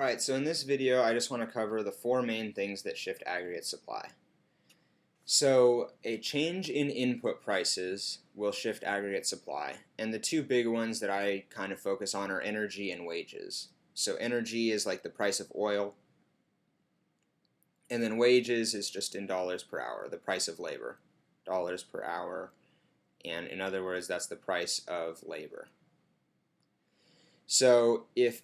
Alright, so in this video I just want to cover the four main things that shift aggregate supply. So a change in input prices will shift aggregate supply, and the two big ones that I kind of focus on are energy and wages. So energy is like the price of oil, and then wages is just in dollars per hour, the price of labor, dollars per hour, and in other words that's the price of labor. So if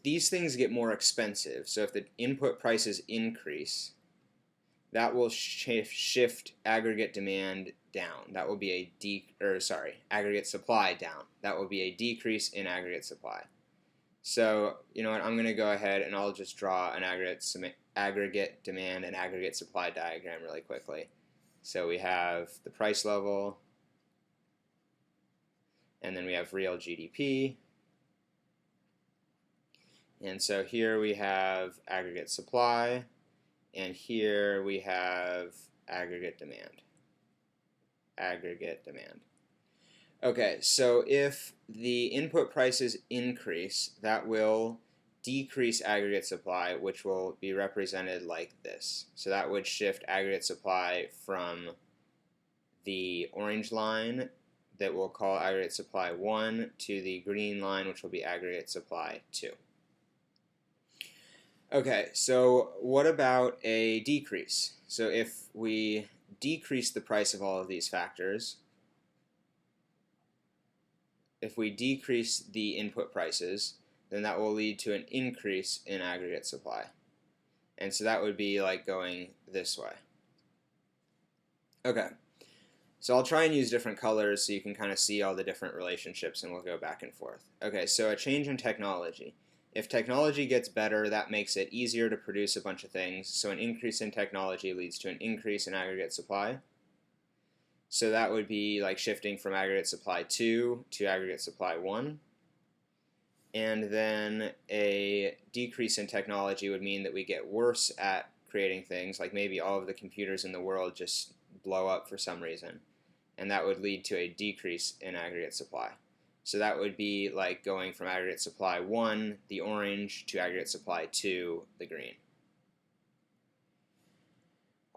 these things get more expensive, so if the input prices increase, that will shift aggregate demand down. That will be aggregate supply down. That will be a decrease in aggregate supply. So, you know what, I'm going to go ahead and I'll just draw an aggregate demand and aggregate supply diagram really quickly. So we have the price level, and then we have real GDP. And so here we have aggregate supply, and here we have aggregate demand. Aggregate demand. Okay, so if the input prices increase, that will decrease aggregate supply, which will be represented like this. So that would shift aggregate supply from the orange line that we'll call aggregate supply 1 to the green line, which will be aggregate supply 2. Okay, so what about a decrease? So if we decrease the price of all of these factors, if we decrease the input prices, then that will lead to an increase in aggregate supply. And so that would be like going this way. Okay, so I'll try and use different colors so you can kind of see all the different relationships, and we'll go back and forth. Okay, so a change in technology. If technology gets better, that makes it easier to produce a bunch of things, so an increase in technology leads to an increase in aggregate supply. So that would be like shifting from aggregate supply 2 to aggregate supply 1. And then a decrease in technology would mean that we get worse at creating things, like maybe all of the computers in the world just blow up for some reason, and that would lead to a decrease in aggregate supply. So that would be like going from aggregate supply 1, the orange, to aggregate supply 2, the green.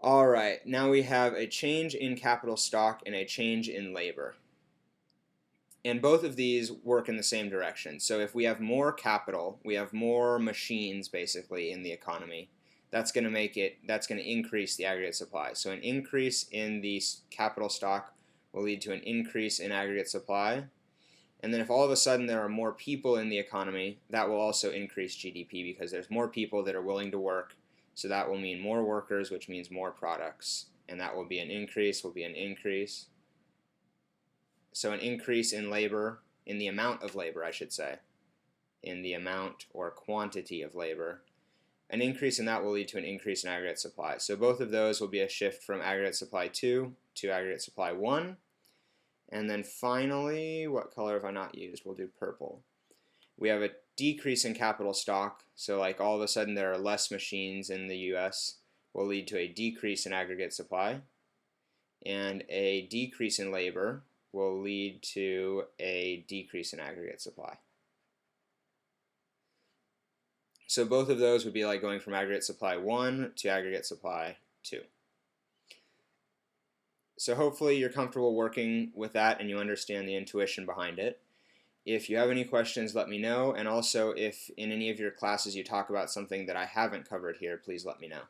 Alright, now we have a change in capital stock and a change in labor. And both of these work in the same direction. So if we have more capital, we have more machines basically in the economy, that's going to increase the aggregate supply. So an increase in the capital stock will lead to an increase in aggregate supply. And then if all of a sudden there are more people in the economy, that will also increase GDP because there's more people that are willing to work. So that will mean more workers, which means more products. And that will be an increase, So an increase in labor, in the amount of labor, I should say, in the amount or quantity of labor. An increase in that will lead to an increase in aggregate supply. So both of those will be a shift from aggregate supply 2 to aggregate supply 1. And then finally, what color have I not used? We'll do purple. We have a decrease in capital stock, so like all of a sudden there are less machines in the US, will lead to a decrease in aggregate supply. And a decrease in labor will lead to a decrease in aggregate supply. So both of those would be like going from aggregate supply 1 to aggregate supply 2. So hopefully you're comfortable working with that and you understand the intuition behind it. If you have any questions, let me know, and also if in any of your classes you talk about something that I haven't covered here, please let me know.